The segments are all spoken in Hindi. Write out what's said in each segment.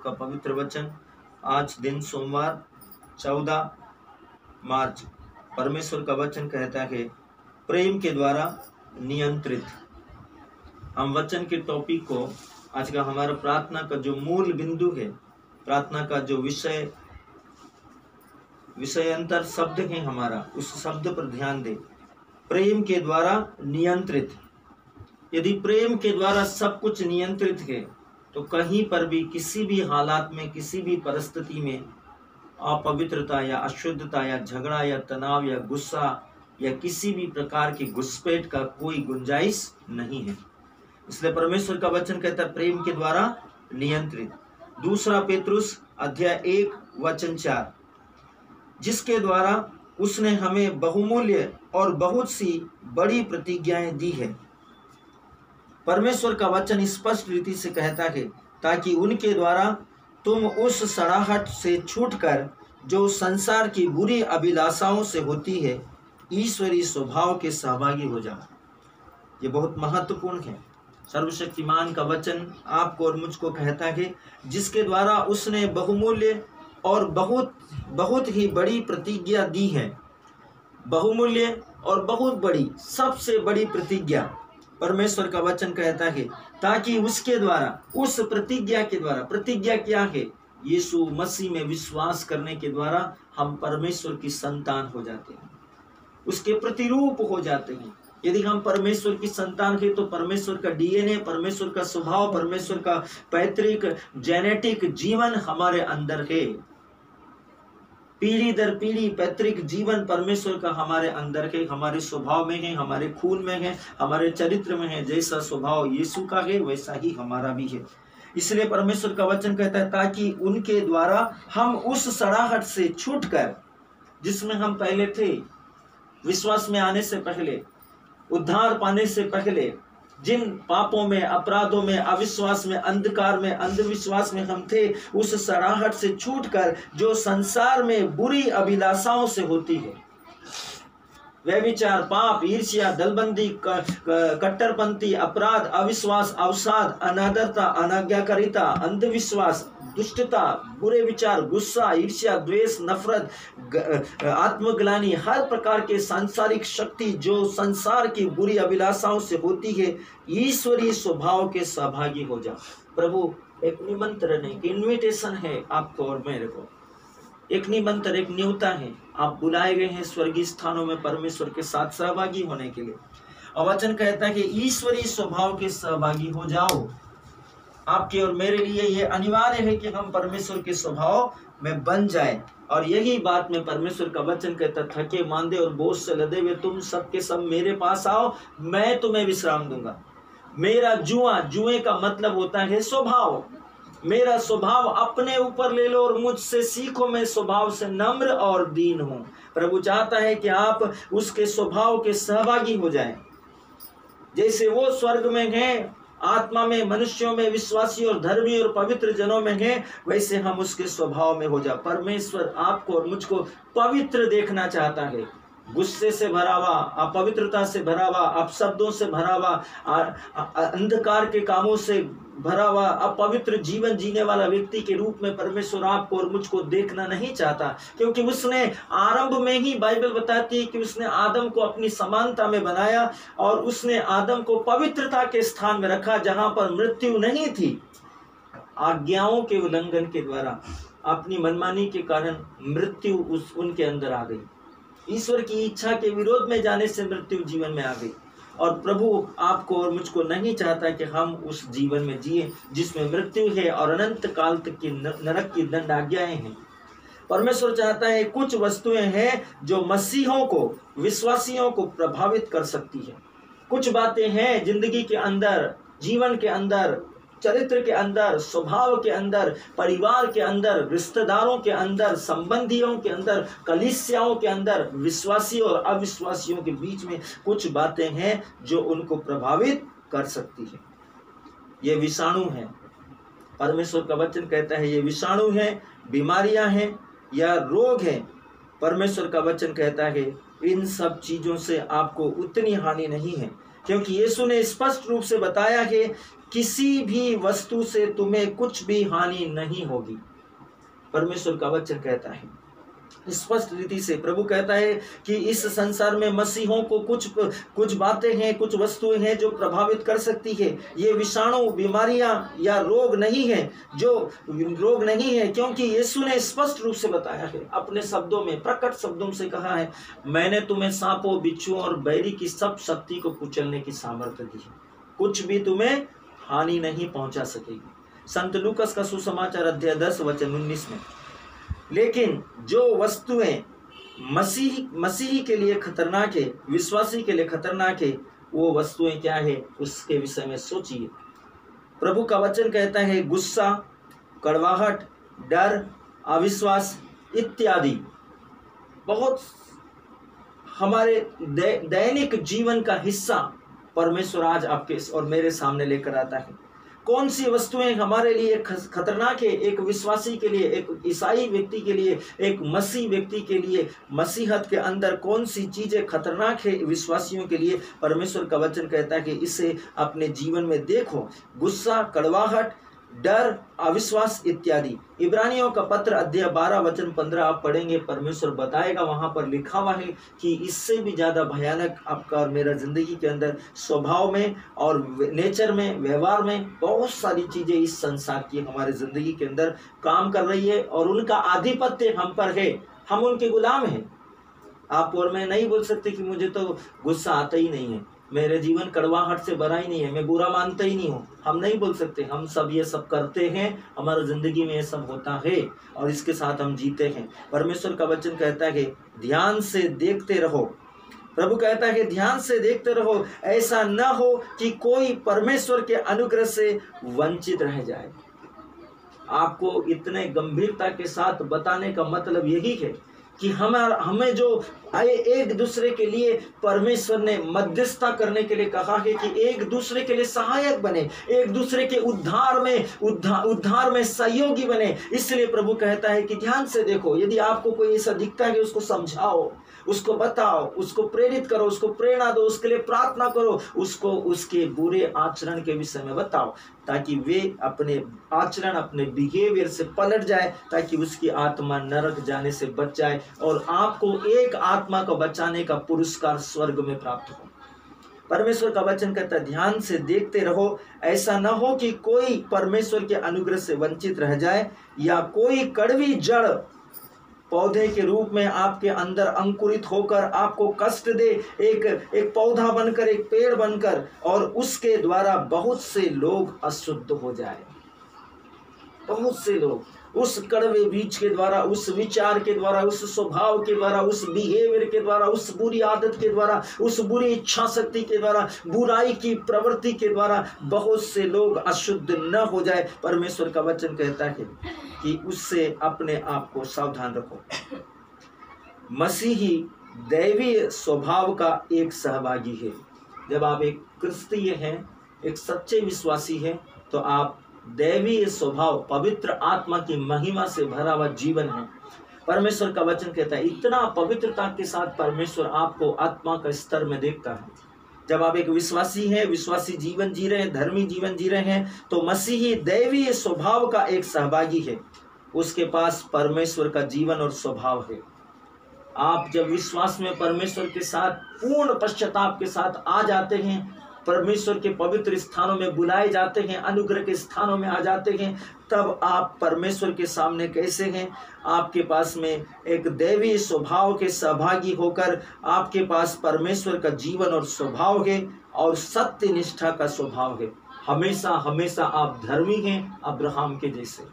का पवित्र वचन। आज दिन सोमवार 14 मार्च। परमेश्वर का वचन कहता है प्रेम के द्वारा नियंत्रित। हम वचन के टॉपिक को, आज का हमारा प्रार्थना का जो मूल बिंदु है, प्रार्थना का जो विषयांतर शब्द है हमारा, उस शब्द पर ध्यान दे। प्रेम के द्वारा नियंत्रित। यदि प्रेम के द्वारा सब कुछ नियंत्रित है तो कहीं पर भी, किसी भी हालात में, किसी भी परिस्थिति में अपवित्रता या अशुद्धता या झगड़ा या तनाव या गुस्सा या किसी भी प्रकार की घुसपैठ का कोई गुंजाइश नहीं है। इसलिए परमेश्वर का वचन कहता है प्रेम के द्वारा नियंत्रित। 2 पेतरुस अध्याय 1 वचन 4, जिसके द्वारा उसने हमें बहुमूल्य और बहुत सी बड़ी प्रतिज्ञाएं दी है। परमेश्वर का वचन स्पष्ट रीति से कहता है ताकि उनके द्वारा तुम उस सड़ाहट से छूटकर जो संसार की बुरी अभिलाषाओं से होती है, ईश्वरीय स्वभाव के सहभागी हो जाओ। ये बहुत महत्वपूर्ण है। सर्वशक्तिमान का वचन आपको और मुझको कहता है जिसके द्वारा उसने बहुमूल्य और बहुत ही बड़ी प्रतिज्ञा दी है। बहुमूल्य और बहुत बड़ी, सबसे बड़ी प्रतिज्ञा परमेश्वर का वचन कहता है ताकि उसके द्वारा, उस प्रतिज्ञा के द्वारा, प्रतिज्ञा क्या है? यीशु मसीह में विश्वास करने के द्वारा हम परमेश्वर की संतान हो जाते हैं, उसके प्रतिरूप हो जाते हैं। यदि हम परमेश्वर की संतान हैं तो परमेश्वर का डीएनए, परमेश्वर का स्वभाव, परमेश्वर का पैतृक जेनेटिक जीवन हमारे अंदर है। पीढ़ी दर पीढ़ी पैतृक जीवन परमेश्वर का हमारे अंदर है, हमारे स्वभाव में है, हमारे खून में है, हमारे चरित्र में है। जैसा स्वभाव यीशु का है वैसा ही हमारा भी है। इसलिए परमेश्वर का वचन कहता है ताकि उनके द्वारा हम उस सड़ाहट से छूटकर, जिसमें हम पहले थे, विश्वास में आने से पहले, उद्धार पाने से पहले, जिन पापों में, अपराधों में, अविश्वास में, अंधकार में, अंधविश्वास में हम थे, उस सड़ाहट से छूटकर जो संसार में बुरी अभिलाषाओं से होती है, व्यभिचार, पाप, ईर्ष्या, दलबंदी, कट्टरपंथी, अपराध, अविश्वास, अवसाद, अनादरता, अनाज्ञाकारिता, अंधविश्वास, दुष्टता, बुरे विचार, गुस्सा, ईर्ष्या, द्वेष, नफरत, आत्मग्लानि, हर प्रकार के सांसारिक शक्ति जो संसार की बुरी अभिलाषाओं से होती है, ईश्वरीय स्वभाव के सहभागी हो जाओ। प्रभु एक निमंत्रण है, इन्विटेशन है आपको और मेरे को, एक निमंत्रण, एक न्योता है। आप बुलाए गए हैं स्वर्गीय स्थानों में परमेश्वर के साथ सहभागी होने के लिए। और वचन कहता है कि ईश्वरीय स्वभाव के सहभागी हो जाओ। आपके और मेरे लिए ये अनिवार्य है कि हम परमेश्वर के स्वभाव में बन जाएं। और यही बात में परमेश्वर का वचन कहता, थके मांदे और बोझ से लदे हुए तुम सबके सब मेरे पास आओ, मैं तुम्हें विश्राम दूंगा। मेरा जुए का मतलब होता है स्वभाव। मेरा स्वभाव अपने ऊपर ले लो और मुझसे सीखो, मैं स्वभाव से नम्र और दीन हूं। प्रभु चाहता है कि आप उसके स्वभाव के सहभागी हो जाएं। जैसे वो स्वर्ग में है, आत्मा में, मनुष्यों में, विश्वासी और धर्मी और पवित्र जनों में है, वैसे हम उसके स्वभाव में हो जाए। परमेश्वर आपको और मुझको पवित्र देखना चाहता है, गुस्से से भरा हुआ, अपवित्रता से भरा हुआ, अपशब्दों से भरा हुआ, अंधकार के कामों से भरा हुआ, अपवित्र जीवन जीने वाला व्यक्ति के रूप में परमेश्वर आपको और मुझको देखना नहीं चाहता। क्योंकि उसने आरंभ में ही, बाइबल बताती है कि उसने आदम को अपनी समानता में बनाया और उसने आदम को पवित्रता के स्थान में रखा जहां पर मृत्यु नहीं थी। आज्ञाओं के उल्लंघन के द्वारा, अपनी मनमानी के कारण मृत्यु उनके अंदर आ गई। ईश्वर की इच्छा के विरोध में जाने से मृत्यु जीवन में आ गई। और प्रभु आपको और मुझको नहीं चाहता कि हम उस जीवन में जिए जिसमें मृत्यु है और अनंत काल तक की नरक की दंड आज्ञाएं हैं। परमेश्वर चाहता है कुछ वस्तुएं हैं जो मसीहों को, विश्वासियों को प्रभावित कर सकती है। कुछ बातें हैं जिंदगी के अंदर, जीवन के अंदर, चरित्र के अंदर, स्वभाव के अंदर, परिवार के अंदर, रिश्तेदारों के अंदर, संबंधियों के अंदर, कलीसियाओं के अंदर, विश्वासियों और अविश्वासियों के बीच में कुछ बातें हैं जो उनको प्रभावित कर सकती है। ये विषाणु है। परमेश्वर का वचन कहता है ये विषाणु है, बीमारियां हैं या रोग हैं। परमेश्वर का वचन कहता है इन सब चीजों से आपको उतनी हानि नहीं है, क्योंकि यीशु ने स्पष्ट रूप से बताया है किसी भी वस्तु से तुम्हें कुछ भी हानि नहीं होगी। परमेश्वर का वचन कहता है स्पष्ट रीति से। प्रभु कहता है कि इस संसार में मसीहों को कुछ बातें हैं, कुछ वस्तुएं हैं जो प्रभावित कर सकती है। ये विषाणु, बीमारियां या रोग नहीं है, क्योंकि यीशु ने स्पष्ट रूप से बताया है, अपने शब्दों में, प्रकट शब्दों से कहा है, मैंने तुम्हें सांपों, बिच्छुओं और बैरी की सब शक्ति को कुचलने की सामर्थ्य दी है, कुछ भी तुम्हें हानि नहीं पहुंचा सकेगी। संत लूकस का सुसमाचार अध्याय 10 वचन 19 में। लेकिन जो वस्तुएं मसीही के लिए खतरनाक है, विश्वासी के लिए खतरनाक है, वो वस्तुएं क्या है उसके विषय में सोचिए। प्रभु का वचन कहता है गुस्सा, कड़वाहट, डर, अविश्वास इत्यादि बहुत हमारे दैनिक जीवन का हिस्सा परमेश्वर आज आपके और मेरे सामने लेकर आता है। कौन सी वस्तुएं हमारे लिए खतरनाक है, एक विश्वासी के लिए, एक ईसाई व्यक्ति के लिए, एक मसीह व्यक्ति के लिए, मसीहत के अंदर कौन सी चीजें खतरनाक है विश्वासियों के लिए। परमेश्वर का वचन कहता है कि इसे अपने जीवन में देखो। गुस्सा, कड़वाहट, डर, अविश्वास इत्यादि। इब्रानियों का पत्र अध्याय 12 वचन 15 आप पढ़ेंगे, परमेश्वर बताएगा, वहां पर लिखा हुआ है कि इससे भी ज्यादा भयानक आपका और मेरा जिंदगी के अंदर स्वभाव में और नेचर में, व्यवहार में बहुत सारी चीजें इस संसार की हमारे जिंदगी के अंदर काम कर रही है और उनका आधिपत्य हम पर है, हम उनके गुलाम हैं। आप और मैं नहीं बोल सकते कि मुझे तो गुस्सा आता ही नहीं है, मेरे जीवन कड़वाहट से भरा ही नहीं है, मैं बुरा मानता ही नहीं हूँ, हम नहीं बोल सकते। हम सब ये सब करते हैं, हमारी जिंदगी में ये सब होता है और इसके साथ हम जीते हैं। परमेश्वर का वचन कहता है ध्यान से देखते रहो। प्रभु कहता है ध्यान से देखते रहो, ऐसा न हो कि कोई परमेश्वर के अनुग्रह से वंचित रह जाए। आपको इतने गंभीरता के साथ बताने का मतलब यही है कि हमें जो एक दूसरे के लिए परमेश्वर ने मध्यस्थता करने के लिए कहा है कि एक दूसरे के लिए सहायक बने, एक दूसरे के उद्धार में सहयोगी बने। इसलिए प्रभु कहता है कि ध्यान से देखो, यदि आपको कोई ऐसा दिखता है उसको समझाओ, उसको बताओ, उसको प्रेरित करो, उसको प्रेरणा दो, उसके लिए प्रार्थना करो, उसको उसके बुरे आचरण के विषय में बताओ, ताकि वे अपने आचरण, अपने बिहेवियर से पलट जाए, ताकि उसकी आत्मा नरक जाने से बच जाए और आपको एक आत्मा को बचाने का पुरस्कार स्वर्ग में प्राप्त हो। परमेश्वर का वचन कहता है ध्यान से देखते रहो, ऐसा न हो कि कोई परमेश्वर के अनुग्रह से वंचित रह जाए या कोई कड़वी जड़ पौधे के रूप में आपके अंदर अंकुरित होकर आपको कष्ट दे, एक पौधा बनकर, एक पेड़ बनकर, और उसके द्वारा बहुत से लोग अशुद्ध हो जाए। बहुत से लोग उस कड़वे बीज के द्वारा, उस विचार के द्वारा, उस स्वभाव के द्वारा, उस बिहेवियर के द्वारा, उस बुरी आदत के द्वारा, उस बुरी इच्छा शक्ति के द्वारा, बुराई की प्रवृत्ति के द्वारा बहुत से लोग अशुद्ध न हो जाए। परमेश्वर का वचन कहता है कि उससे अपने आप को सावधान रखो। मसीही दैवीय स्वभाव का एक सहभागी है। जब आप एक क्रिस्तीय हैं, एक सच्चे विश्वासी हैं, तो आप दैवीय स्वभाव, पवित्र आत्मा की महिमा से भरा हुआ जीवन है। परमेश्वर का वचन कहता है इतना पवित्रता के साथ परमेश्वर आपको आत्मा का स्तर में देखता है। जब आप एक विश्वासी हैं, विश्वासी जीवन जी रहे हैं, धर्मी जीवन जी रहे हैं, तो मसीही दैवीय स्वभाव का एक सहभागी है। उसके पास परमेश्वर का जीवन और स्वभाव है। आप जब विश्वास में परमेश्वर के साथ पूर्ण पश्चाताप के साथ आ जाते हैं, परमेश्वर के पवित्र स्थानों में बुलाए जाते हैं, अनुग्रह के स्थानों में आ जाते हैं, तब आप परमेश्वर के सामने कैसे हैं? आपके पास में एक दैवीय स्वभाव के सहभागी होकर आपके पास परमेश्वर का जीवन और स्वभाव है और सत्य निष्ठा का स्वभाव है। हमेशा हमेशा आप धर्मी हैं, अब्राहम के जैसे।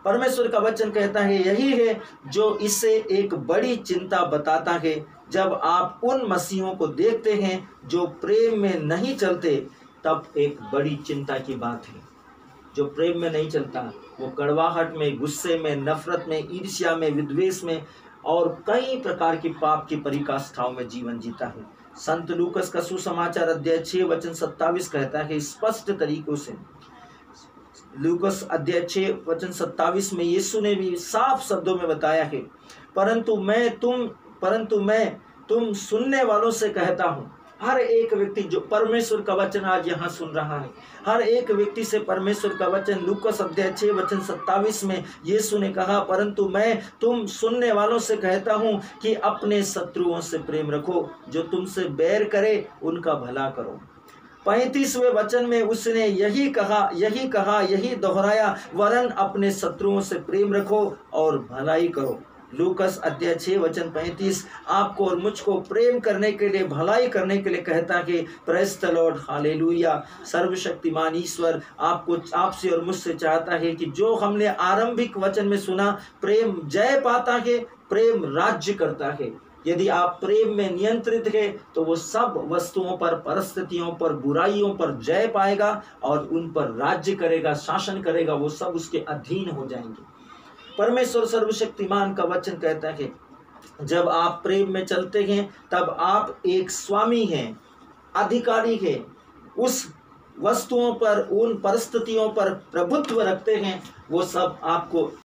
परमेश्वर का वचन कहता है यही है जो इसे एक बड़ी चिंता बताता है। जब आप उन मसीहों को देखते हैं जो प्रेम में नहीं चलते, तब एक बड़ी चिंता की बात है। जो प्रेम में नहीं चलता, वो कड़वाहट में, गुस्से में, नफरत में, ईर्ष्या में, विद्वेष में और कई प्रकार की पाप की परिकाष्ठाओं में जीवन जीता है। संत लूकस का सुसमाचार अध्याय 6 वचन 27 कहता है स्पष्ट तरीकों से। लूकस अध्याय 6 वचन 27 में यीशु ने भी साफ शब्दों में बताया है, परंतु मैं तुम सुनने वालों से कहता हूँ हर एक व्यक्ति जो परमेश्वर का वचन आज यहाँ सुन रहा है, हर एक व्यक्ति से परमेश्वर का वचन लूकास अध्याय 6 वचन 27 में यीशु ने कहा, परंतु मैं तुम सुनने वालों से कहता हूँ कि अपने शत्रुओं से प्रेम रखो, जो तुमसे बैर करे उनका भला करो। 35वें वचन में उसने यही कहा, यही दोहराया, वरन अपने शत्रुओं से प्रेम रखो और भलाई करो। लूकास अध्याय 6 वचन 35 आपको और मुझको प्रेम करने के लिए, भलाई करने के लिए कहता कि प्रेज़ द लॉर्ड, हालेलुया। सर्वशक्तिमान ईश्वर आपसे और मुझसे चाहता है कि जो हमने आरंभिक वचन में सुना, प्रेम जय पाता है, प्रेम राज्य करता है। यदि आप प्रेम में नियंत्रित है तो वो सब वस्तुओं पर, परिस्थितियों पर, बुराइयों पर जय पाएगा और उन पर राज्य करेगा, शासन करेगा, वो सब उसके अधीन हो जाएंगे। परमेश्वर सर्वशक्तिमान का वचन कहता है, जब आप प्रेम में चलते हैं तब आप एक स्वामी हैं, अधिकारी हैं, उस वस्तुओं पर, उन परिस्थितियों पर प्रभुत्व रखते हैं, वो सब आपको